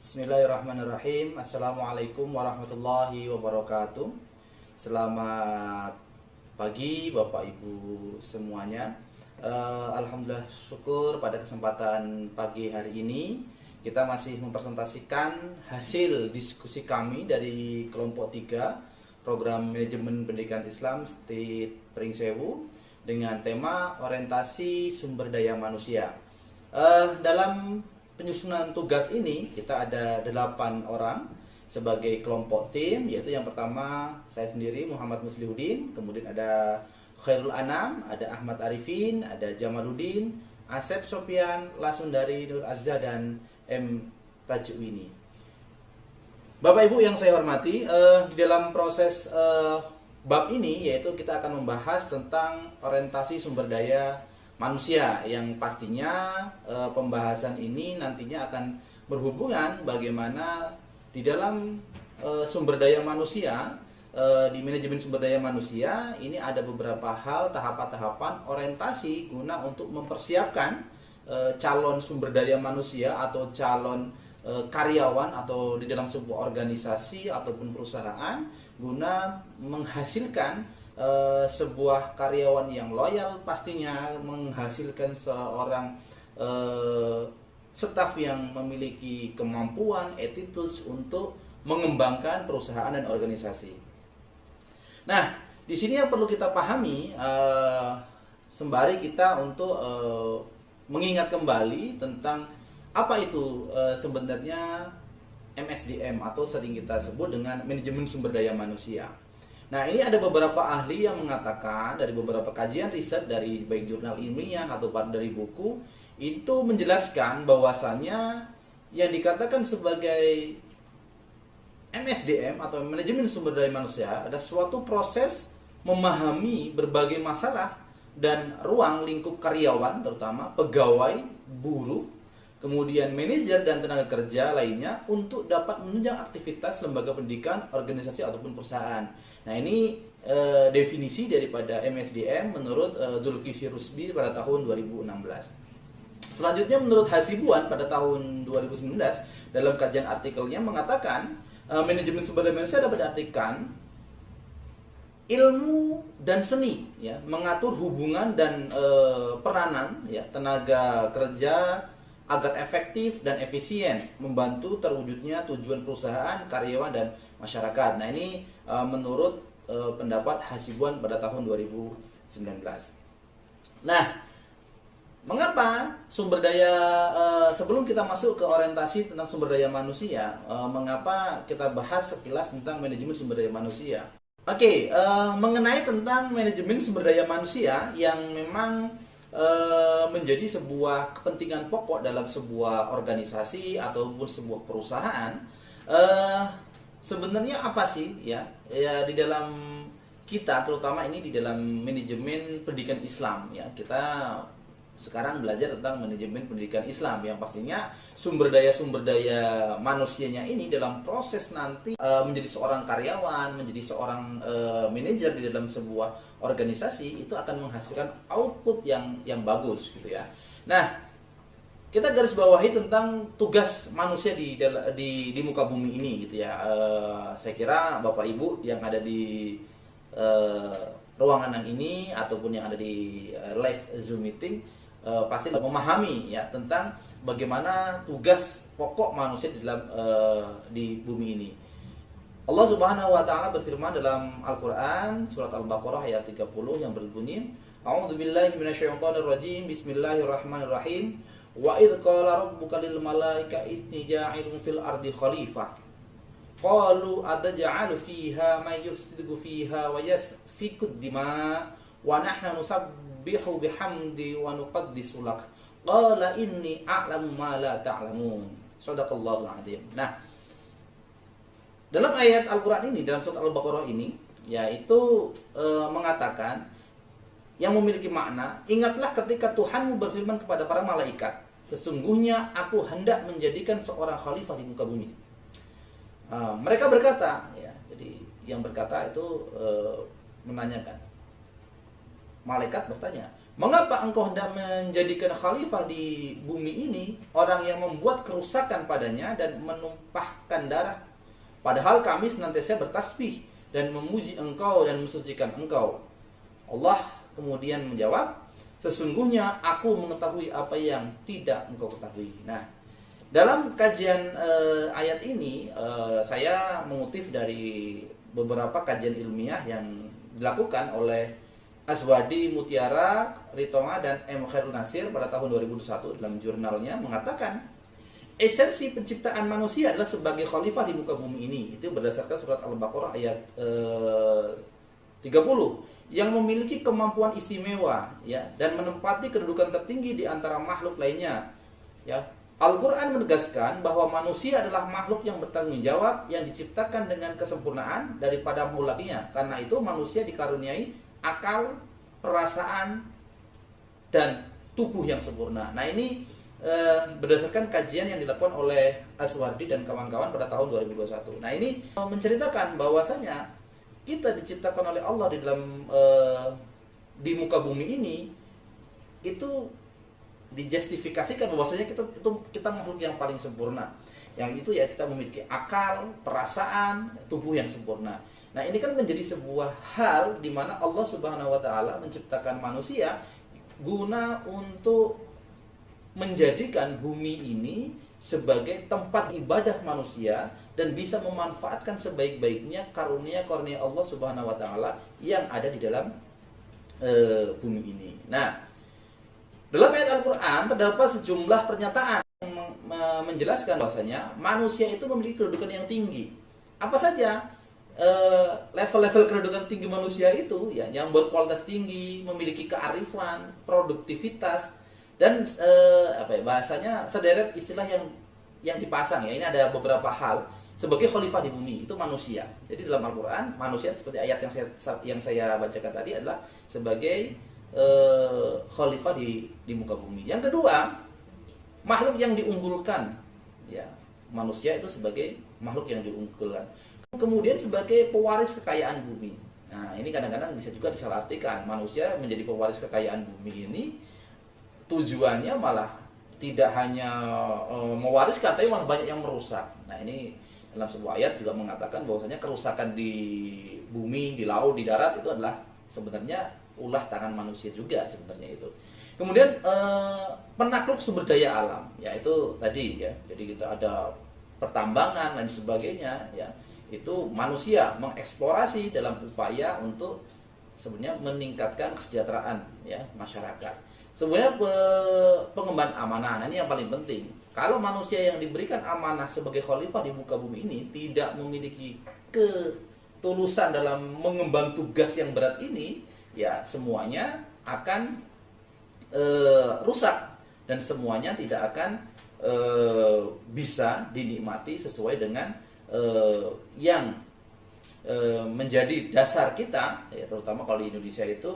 Bismillahirrahmanirrahim. Assalamualaikum warahmatullahi wabarakatuh. Selamat pagi Bapak Ibu semuanya. Alhamdulillah syukur pada kesempatan pagi hari ini kita masih mempresentasikan hasil diskusi kami dari kelompok 3 program manajemen pendidikan Islam State Pringsewu dengan tema orientasi sumber daya manusia. Dalam penyusunan tugas ini kita ada 8 orang sebagai kelompok tim, yaitu yang pertama saya sendiri Muhammad Muslihuddin, kemudian ada Khairul Anam, ada Ahmad Arifin, ada Jamaluddin, Asep Sofyan, Lasundari Nur Azza, dan M Tajwini. Bapak Ibu yang saya hormati, di dalam proses bab ini yaitu kita akan membahas tentang orientasi sumber daya manusia, yang pastinya pembahasan ini nantinya akan berhubungan bagaimana di dalam sumber daya manusia, di manajemen sumber daya manusia ini ada beberapa hal, tahapan-tahapan orientasi guna untuk mempersiapkan calon sumber daya manusia atau calon karyawan atau di dalam sebuah organisasi ataupun perusahaan guna menghasilkan sebuah karyawan yang loyal, pastinya menghasilkan seorang staf yang memiliki kemampuan, attitude untuk mengembangkan perusahaan dan organisasi. Nah, di sini yang perlu kita pahami sembari kita untuk mengingat kembali tentang apa itu sebenarnya MSDM atau sering kita sebut dengan manajemen sumber daya manusia. Nah, ini ada beberapa ahli yang mengatakan dari beberapa kajian riset dari baik jurnal ilmiah atau dari buku itu menjelaskan bahwasannya yang dikatakan sebagai MSDM atau manajemen sumber daya manusia ada suatu proses memahami berbagai masalah dan ruang lingkup karyawan, terutama pegawai, buruh, kemudian manajer dan tenaga kerja lainnya untuk dapat menunjang aktivitas lembaga pendidikan, organisasi ataupun perusahaan. Nah, ini definisi daripada MSDM menurut Zulkifli Rusdi pada tahun 2016. Selanjutnya menurut Hasibuan pada tahun 2019 dalam kajian artikelnya mengatakan manajemen sumber daya manusia dapat diartikan ilmu dan seni, ya, mengatur hubungan dan peranan, ya, tenaga kerja agar efektif dan efisien membantu terwujudnya tujuan perusahaan, karyawan, dan masyarakat. Nah, ini menurut pendapat Hasibuan pada tahun 2019. Nah, mengapa sumber daya, sebelum kita masuk ke orientasi tentang sumber daya manusia, mengapa kita bahas sekilas tentang manajemen sumber daya manusia? Oke, mengenai tentang manajemen sumber daya manusia yang memang menjadi sebuah kepentingan pokok dalam sebuah organisasi ataupun sebuah perusahaan. Sebenarnya apa sih, ya di dalam kita, terutama ini di dalam manajemen pendidikan Islam, ya, kita sekarang belajar tentang manajemen pendidikan Islam yang pastinya sumber daya manusianya ini dalam proses nanti menjadi seorang karyawan, menjadi seorang manajer di dalam sebuah organisasi itu akan menghasilkan output yang bagus, gitu ya. Nah, kita garis bawahi tentang tugas manusia di muka bumi ini, gitu ya. Saya kira Bapak Ibu yang ada di ruangan yang ini ataupun yang ada di live Zoom meeting pasti memahami, ya, tentang bagaimana tugas pokok manusia di bumi ini. Allah Subhanahu wa taala berfirman dalam Al-Qur'an surat Al-Baqarah ayat 30 yang berbunyi, A'udzubillahi minasyaitonir rajim, bismillahirrahmanirrahim. Wa idz qala rabbuka lil malaikati inni ja'ilun fil ardi khalifah. Qalu ataj'alu fiha may yufsidu fiha wa yasfiku dima wa nahnu nusabbihu bihamdi wa nuqaddisu lak. Qala inni a'lamu ma la ta'lamun. Shadaqallahul adzim. Nah, dalam ayat Al-Qur'an ini, dalam surat Al-Baqarah ini, yaitu mengatakan yang memiliki makna, ingatlah ketika Tuhanmu berfirman kepada para malaikat, sesungguhnya aku hendak menjadikan seorang khalifah di muka bumi. Mereka berkata, ya, jadi yang berkata itu menanyakan. Malaikat bertanya, Mengapa engkau hendak menjadikan khalifah di bumi ini orang yang membuat kerusakan padanya dan menumpahkan darah? Padahal kami senantiasa bertasbih dan memuji engkau dan mensucikan engkau. Allah kemudian menjawab, sesungguhnya aku mengetahui apa yang tidak engkau ketahui. Nah, dalam kajian ayat ini saya mengutip dari beberapa kajian ilmiah yang dilakukan oleh Aswadi Mutiara Ritonga dan M. Khairul Nasir pada tahun 2001 dalam jurnalnya mengatakan esensi penciptaan manusia adalah sebagai khalifah di muka bumi ini. Itu berdasarkan surat Al-Baqarah ayat 30 yang memiliki kemampuan istimewa ya dan menempati kedudukan tertinggi di antara makhluk lainnya. Ya, Al-Qur'an menegaskan bahwa manusia adalah makhluk yang bertanggung jawab yang diciptakan dengan kesempurnaan daripada mulakinya. Karena itu manusia dikaruniai akal, perasaan, dan tubuh yang sempurna. Nah ini berdasarkan kajian yang dilakukan oleh Aswardi dan kawan-kawan pada tahun 2021. Nah ini menceritakan bahwasanya kita diciptakan oleh Allah di dalam di muka bumi ini itu dijustifikasikan bahwasanya kita makhluk yang paling sempurna. Yang itu ya kita memiliki akal, perasaan, tubuh yang sempurna. Nah ini kan menjadi sebuah hal di mana Allah Subhanahu Wa Taala menciptakan manusia guna untuk menjadikan bumi ini sebagai tempat ibadah manusia dan bisa memanfaatkan sebaik-baiknya karunia-karunia Allah Subhanahu Wa Taala yang ada di dalam bumi ini. Nah dalam ayat Al-Quran terdapat sejumlah pernyataan yang menjelaskan bahwasanya manusia itu memiliki kedudukan yang tinggi. Apa saja? Level-level kedudukan tinggi manusia itu ya yang berkualitas tinggi, memiliki kearifan, produktivitas dan bahasanya sederet istilah yang dipasang ya. Ini ada beberapa hal sebagai khalifah di bumi itu manusia. Jadi dalam Al-Qur'an manusia seperti ayat yang saya bacakan tadi adalah sebagai khalifah di muka bumi. Yang kedua, makhluk yang diunggulkan ya. Manusia itu sebagai makhluk yang diunggulkan. Kemudian sebagai pewaris kekayaan bumi. Nah, ini kadang-kadang bisa juga disalahartikan. Manusia menjadi pewaris kekayaan bumi ini tujuannya malah tidak hanya mewariskan, tapi malah banyak yang merusak. Nah, ini dalam sebuah ayat juga mengatakan bahwasanya kerusakan di bumi, di laut, di darat itu adalah sebenarnya ulah tangan manusia juga sebenarnya itu. Kemudian penakluk sumber daya alam, yaitu tadi ya. Jadi kita ada pertambangan dan sebagainya ya. Itu manusia mengeksplorasi dalam upaya untuk sebenarnya meningkatkan kesejahteraan ya masyarakat. Sebenarnya pengemban amanah ini yang paling penting. Kalau manusia yang diberikan amanah sebagai khalifah di muka bumi ini tidak memiliki ketulusan dalam mengemban tugas yang berat ini, ya semuanya akan rusak dan semuanya tidak akan bisa dinikmati sesuai dengan yang menjadi dasar kita ya, terutama kalau di Indonesia itu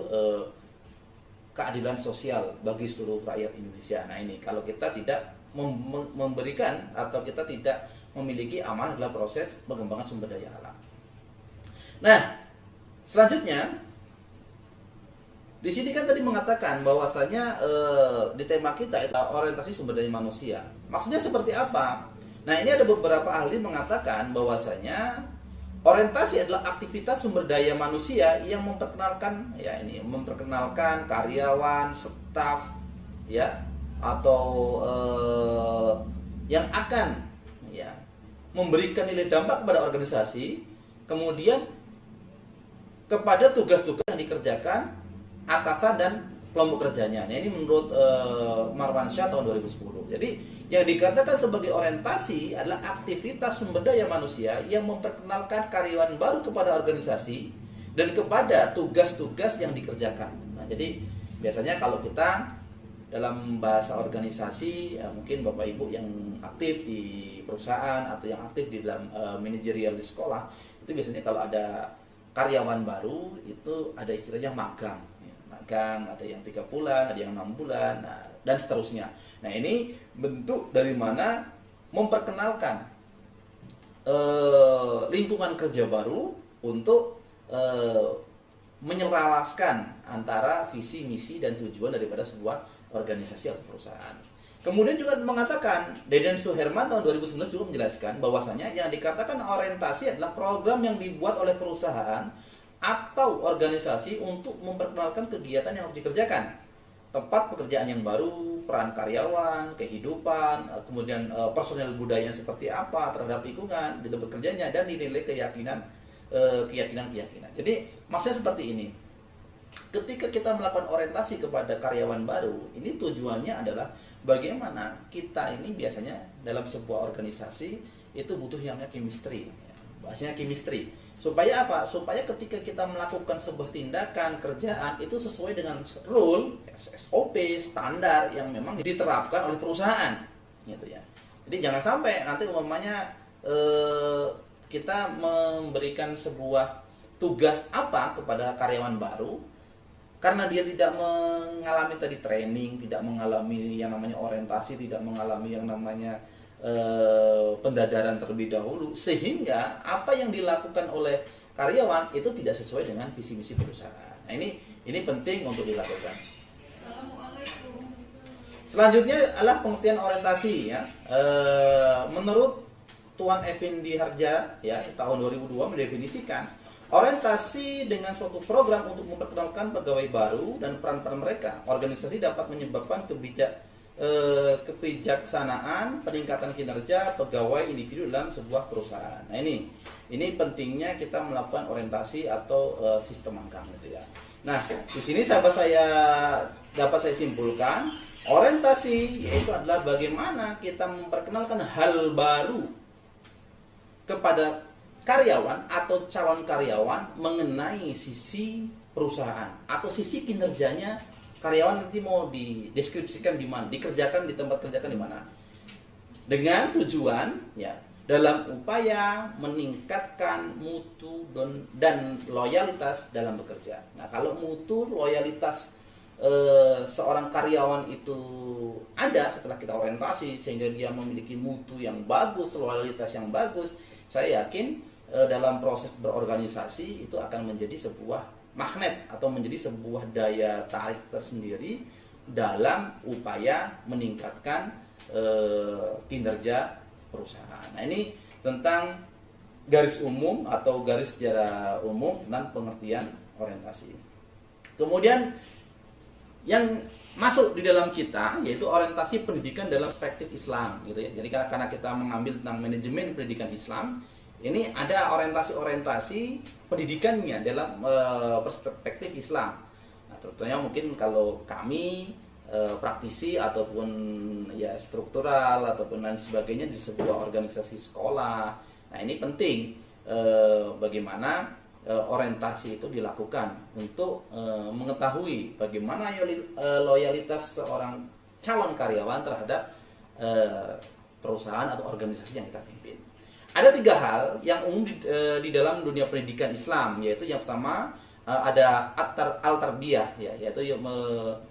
keadilan sosial bagi seluruh rakyat Indonesia. Nah ini kalau kita tidak memberikan atau kita tidak memiliki amanah dalam proses pengembangan sumber daya alam. Nah selanjutnya di sini kan tadi mengatakan bahwasanya di tema kita itu orientasi sumber daya manusia. Maksudnya seperti apa? Nah ini ada beberapa ahli mengatakan bahwasanya orientasi adalah aktivitas sumber daya manusia yang memperkenalkan ya ini memperkenalkan karyawan, staf ya atau yang akan ya memberikan nilai dampak kepada organisasi, kemudian kepada tugas-tugas yang dikerjakan atasan dan kelompok kerjanya. Nah, ini menurut Marwansyah tahun 2010. Jadi yang dikatakan sebagai orientasi adalah aktivitas sumber daya manusia yang memperkenalkan karyawan baru kepada organisasi dan kepada tugas-tugas yang dikerjakan. Nah, jadi biasanya kalau kita dalam bahasa organisasi, ya mungkin Bapak Ibu yang aktif di perusahaan atau yang aktif di dalam manajerial di sekolah, itu biasanya kalau ada karyawan baru itu ada istilahnya magang. Magang ada yang 3 bulan, ada yang 6 bulan, nah, dan seterusnya. Nah ini bentuk dari mana memperkenalkan lingkungan kerja baru untuk menyelaraskan antara visi, misi, dan tujuan daripada sebuah organisasi atau perusahaan. Kemudian juga mengatakan, Deden Suherman tahun 2019 juga menjelaskan bahwasanya yang dikatakan orientasi adalah program yang dibuat oleh perusahaan atau organisasi untuk memperkenalkan kegiatan yang harus dikerjakan, tempat pekerjaan yang baru, peran karyawan, kehidupan, kemudian personel budaya seperti apa terhadap lingkungan di tempat kerjanya, dan dinilai keyakinan. Jadi maksudnya seperti ini. Ketika kita melakukan orientasi kepada karyawan baru, ini tujuannya adalah bagaimana kita ini biasanya dalam sebuah organisasi itu butuh yang namanya chemistry, bahasanya chemistry. Supaya apa? Supaya ketika kita melakukan sebuah tindakan kerjaan itu sesuai dengan rule, SOP, standar yang memang diterapkan oleh perusahaan, gitu ya. Jadi jangan sampai nanti umpamanya kita memberikan sebuah tugas apa kepada karyawan baru, karena dia tidak mengalami tadi training, tidak mengalami yang namanya orientasi, tidak mengalami yang namanya pendadaran terlebih dahulu, sehingga apa yang dilakukan oleh karyawan itu tidak sesuai dengan visi misi perusahaan. Nah, ini penting untuk dilakukan. Selanjutnya adalah pengertian orientasi, ya. Menurut Tuan Effendi Harja, ya, tahun 2002 mendefinisikan orientasi dengan suatu program untuk memperkenalkan pegawai baru dan peran-peran mereka. Organisasi dapat menyebabkan kebijaksanaan, peningkatan kinerja pegawai individu dalam sebuah perusahaan. Nah, ini pentingnya kita melakukan orientasi atau sistem magang, gitu ya. Nah, di sini dapat saya simpulkan, orientasi yaitu adalah bagaimana kita memperkenalkan hal baru kepada karyawan atau calon karyawan mengenai sisi perusahaan atau sisi kinerjanya karyawan nanti mau dideskripsikan di mana, dikerjakan di tempat kerjakan di mana, dengan tujuan, ya, dalam upaya meningkatkan mutu dan loyalitas dalam bekerja. Nah, kalau mutu loyalitas seorang karyawan itu ada setelah kita orientasi sehingga dia memiliki mutu yang bagus, loyalitas yang bagus, saya yakin dalam proses berorganisasi itu akan menjadi sebuah magnet atau menjadi sebuah daya tarik tersendiri dalam upaya meningkatkan kinerja perusahaan. Nah, ini tentang garis umum atau garis secara umum tentang pengertian orientasi. Kemudian yang masuk di dalam kita yaitu orientasi pendidikan dalam perspektif Islam, gitu ya. Jadi karena kita mengambil tentang manajemen pendidikan Islam, ini ada orientasi pendidikannya dalam perspektif Islam. Nah, tentunya mungkin kalau kami praktisi ataupun ya struktural ataupun lain sebagainya di sebuah organisasi sekolah. Nah, ini penting bagaimana orientasi itu dilakukan untuk mengetahui bagaimana loyalitas seorang calon karyawan terhadap perusahaan atau organisasi yang kita pimpin. Ada 3 hal yang umum di dalam dunia pendidikan Islam, yaitu yang pertama ada al-tarbiyah, ya, yaitu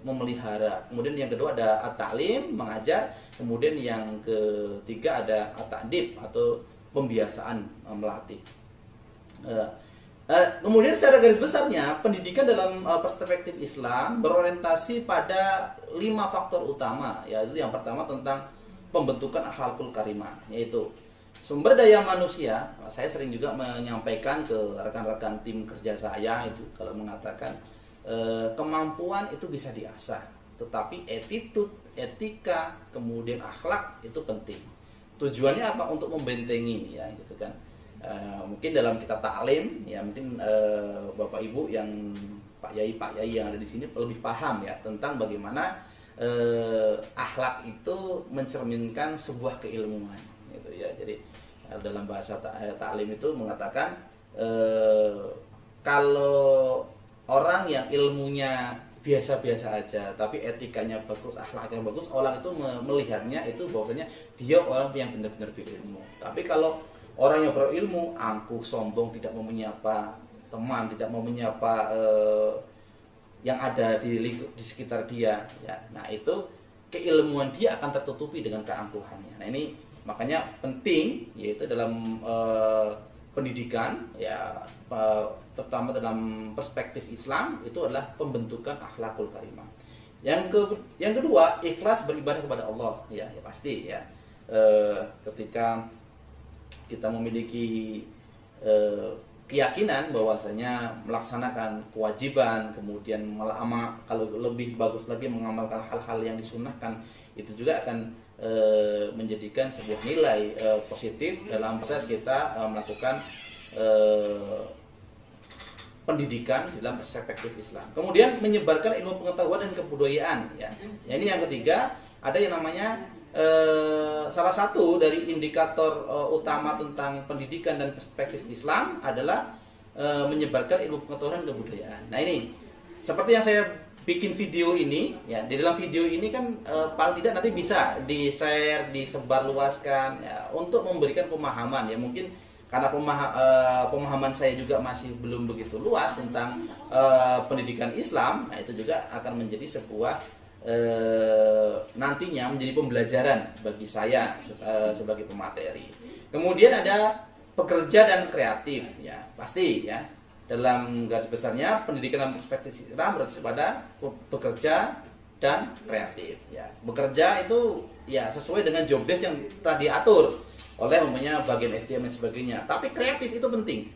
memelihara. Kemudian yang kedua ada at-ta'lim, mengajar. Kemudian yang ketiga ada at-ta'dib atau pembiasaan, melatih. Kemudian secara garis besarnya pendidikan dalam perspektif Islam berorientasi pada 5 faktor utama, yaitu yang pertama tentang pembentukan akhlakul karimah, yaitu sumber daya manusia. Saya sering juga menyampaikan ke rekan-rekan tim kerja saya itu kalau mengatakan kemampuan itu bisa diasah, tetapi attitude, etika, kemudian akhlak itu penting. Tujuannya apa? Untuk membentengi, ya, gitu kan. Mungkin dalam kitab taklim, ya, mungkin Bapak Ibu yang Pak Yai yang ada di sini lebih paham, ya, tentang bagaimana akhlak itu mencerminkan sebuah keilmuan, gitu ya. Jadi dalam bahasa taklim itu mengatakan kalau orang yang ilmunya biasa-biasa aja tapi etikanya bagus, akhlaknya bagus, orang itu melihatnya itu bahwasanya dia orang yang benar-benar berilmu. Tapi kalau orang yang berilmu angkuh, sombong, tidak mau menyapa teman, tidak mau menyapa yang ada di sekitar dia, ya. Nah, itu keilmuan dia akan tertutupi dengan keangkuhannya. Nah, ini makanya penting, yaitu dalam pendidikan, ya, terutama dalam perspektif Islam itu adalah pembentukan akhlakul karimah. Yang kedua, ikhlas beribadah kepada Allah. Ya pasti ya. Ketika kita memiliki keyakinan bahwasanya melaksanakan kewajiban, kemudian kalau lebih bagus lagi mengamalkan hal-hal yang disunahkan, itu juga akan menjadikan sebuah nilai positif dalam proses kita melakukan pendidikan dalam perspektif Islam. Kemudian menyebarkan ilmu pengetahuan dan kebudayaan. Ya. Ini yang ketiga, ada yang namanya salah satu dari indikator utama tentang pendidikan dan perspektif Islam adalah menyebarkan ilmu pengetahuan dan kebudayaan. Nah ini seperti yang saya bikin video ini, ya di dalam video ini kan paling tidak nanti bisa di-share, disebarluaskan ya, untuk memberikan pemahaman ya mungkin karena pemahaman saya juga masih belum begitu luas tentang pendidikan Islam, nah itu juga akan menjadi sebuah nantinya menjadi pembelajaran bagi saya sebagai pemateri. Kemudian ada pekerja dan kreatif, ya pasti ya dalam garis besarnya pendidikan dalam perspektif Islam berarti pada bekerja dan kreatif. Ya bekerja itu ya sesuai dengan job desk yang telah diatur oleh umpamanya bagian SDM dan sebagainya. Tapi kreatif itu penting.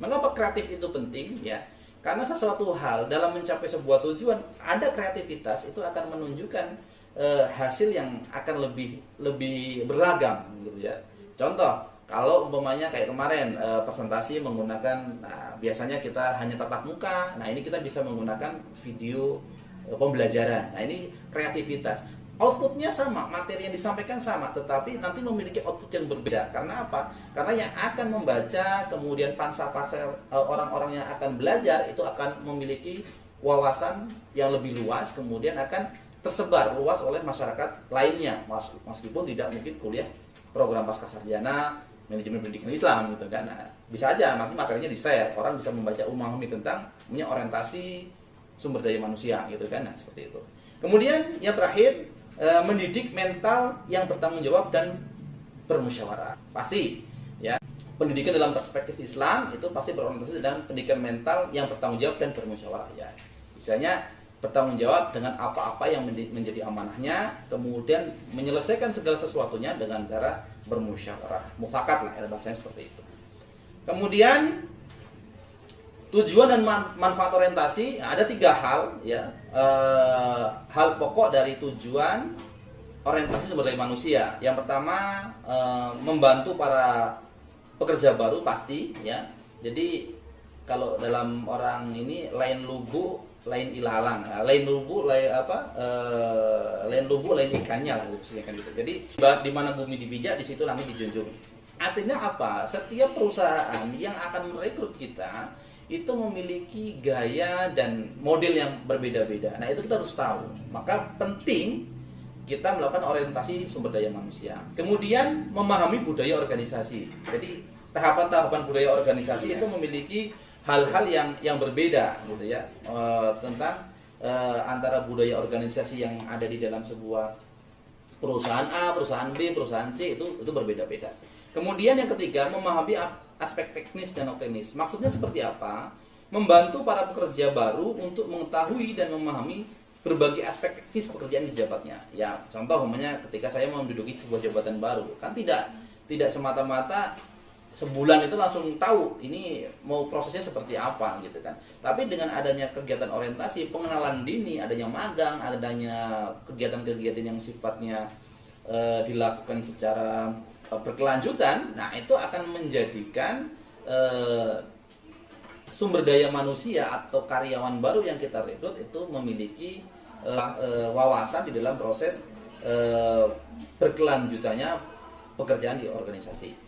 Mengapa kreatif itu penting? Ya, karena sesuatu hal dalam mencapai sebuah tujuan ada kreativitas itu akan menunjukkan hasil yang akan lebih beragam, gitu ya. Contoh, kalau umpamanya kayak kemarin presentasi menggunakan, biasanya kita hanya tatap muka. Nah ini kita bisa menggunakan video pembelajaran. Nah ini kreativitas. Outputnya sama, materi yang disampaikan sama, tetapi nanti memiliki output yang berbeda. Karena apa? Karena yang akan membaca, kemudian pangsa-pasar orang-orang yang akan belajar itu akan memiliki wawasan yang lebih luas, kemudian akan tersebar luas oleh masyarakat lainnya, meskipun tidak mungkin kuliah program pascasarjana manajemen pendidikan Islam gitu kan. Nah, bisa aja nanti materinya di-share, orang bisa membaca memahami tentang orientasi sumber daya manusia gitu kan. Nah, seperti itu. Kemudian yang terakhir, mendidik mental yang bertanggung jawab dan bermusyawarah. Pasti ya, pendidikan dalam perspektif Islam itu pasti berorientasi dalam pendidikan mental yang bertanggung jawab dan bermusyawarah ya. Misalnya bertanggung jawab dengan apa-apa yang menjadi amanahnya, kemudian menyelesaikan segala sesuatunya dengan cara bermusyawarah. Mufakat lah ya, bahasanya seperti itu. Kemudian tujuan dan manfaat orientasi ada 3 hal ya, hal pokok dari tujuan orientasi sumber daya manusia. Yang pertama membantu para pekerja baru pasti ya. Jadi kalau dalam orang ini lain lubu lain ilalang, lain lubu lain lain lubu lain ikannya lah kan gitu. Jadi di mana bumi dipijak di situ langit dijunjung. Artinya apa? Setiap perusahaan yang akan merekrut kita itu memiliki gaya dan model yang berbeda-beda. Nah itu kita harus tahu. Maka penting kita melakukan orientasi sumber daya manusia. Kemudian memahami budaya organisasi. Jadi tahapan-tahapan budaya organisasi itu memiliki hal-hal yang berbeda gitu ya, tentang antara budaya organisasi yang ada di dalam sebuah perusahaan A, perusahaan B, perusahaan C itu berbeda-beda. Kemudian yang ketiga, memahami aspek teknis dan non teknis. Maksudnya seperti apa? Membantu para pekerja baru untuk mengetahui dan memahami berbagai aspek teknis pekerjaan di jabatnya. Ya, contoh umpamanya ketika saya mau menduduki sebuah jabatan baru, kan tidak semata-mata sebulan itu langsung tahu ini mau prosesnya seperti apa gitu kan. Tapi dengan adanya kegiatan orientasi, pengenalan dini, adanya magang, adanya kegiatan-kegiatan yang sifatnya dilakukan secara berkelanjutan, nah itu akan menjadikan sumber daya manusia atau karyawan baru yang kita rekrut itu memiliki wawasan di dalam proses berkelanjutannya pekerjaan di organisasi.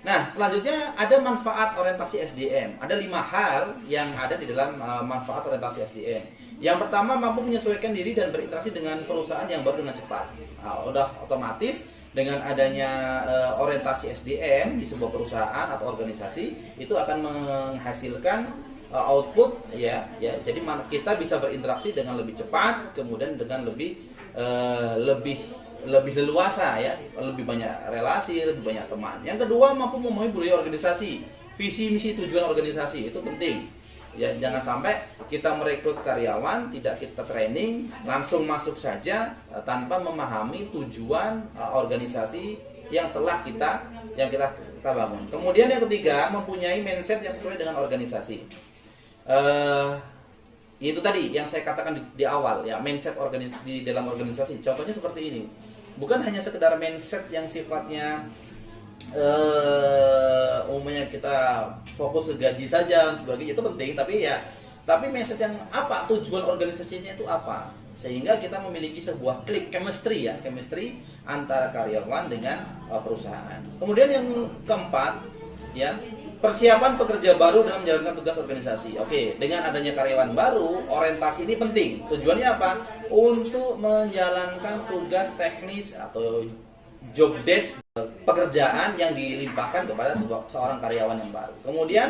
Nah, selanjutnya ada manfaat orientasi SDM. Ada 5 hal yang ada di dalam manfaat orientasi SDM. Yang pertama, mampu menyesuaikan diri dan berinteraksi dengan perusahaan yang baru dengan cepat. Nah, udah otomatis dengan adanya orientasi SDM di sebuah perusahaan atau organisasi itu akan menghasilkan output ya. Jadi kita bisa berinteraksi dengan lebih cepat, kemudian dengan lebih leluasa ya, lebih banyak relasi, lebih banyak teman. Yang kedua, mampu memahami budaya organisasi. visi misi tujuan organisasi itu penting. Ya, jangan sampai kita merekrut karyawan tidak kita training, langsung masuk saja tanpa memahami tujuan organisasi yang kita bangun. Kemudian yang ketiga, mempunyai mindset yang sesuai dengan organisasi. Itu tadi yang saya katakan di awal ya, mindset di dalam organisasi. Contohnya seperti ini. Bukan hanya sekedar mindset yang sifatnya umumnya kita fokus ke gaji saja dan sebagainya, itu penting, tapi mindset yang apa, tujuan organisasinya itu apa, sehingga kita memiliki sebuah chemistry antara karyawan dengan perusahaan. Kemudian yang keempat ya, persiapan pekerja baru dalam menjalankan tugas organisasi. Oke, dengan adanya karyawan baru, orientasi ini penting. Tujuannya apa? Untuk menjalankan tugas teknis atau job desk, pekerjaan yang dilimpahkan kepada seorang karyawan yang baru. Kemudian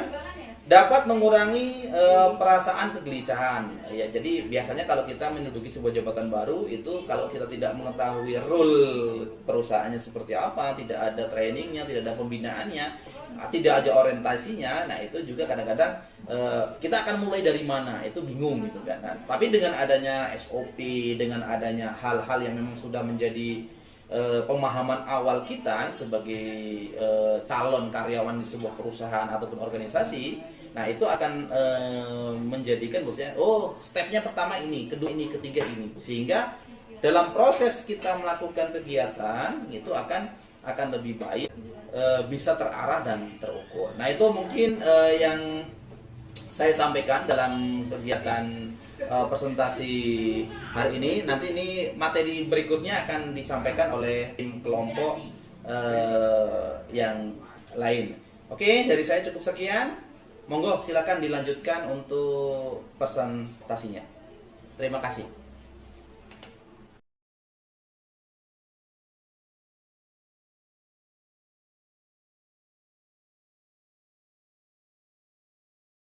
dapat mengurangi perasaan kegelisahan. Ya, jadi biasanya kalau kita menduduki sebuah jabatan baru itu, kalau kita tidak mengetahui rule perusahaannya seperti apa, tidak ada trainingnya, tidak ada pembinaannya, tidak ada orientasinya, nah itu juga kadang-kadang kita akan mulai dari mana, itu bingung gitu kan. Tapi dengan adanya SOP, dengan adanya hal-hal yang memang sudah menjadi pemahaman awal kita sebagai calon karyawan di sebuah perusahaan ataupun organisasi, nah itu akan menjadikan maksudnya, oh stepnya pertama ini, kedua ini, ketiga ini, sehingga dalam proses kita melakukan kegiatan itu akan lebih baik, bisa terarah dan terukur. Nah itu mungkin yang saya sampaikan dalam kegiatan presentasi hari ini. Nanti ini materi berikutnya akan disampaikan oleh tim kelompok yang lain. Oke, dari saya cukup sekian. Monggo silakan dilanjutkan untuk presentasinya. Terima kasih.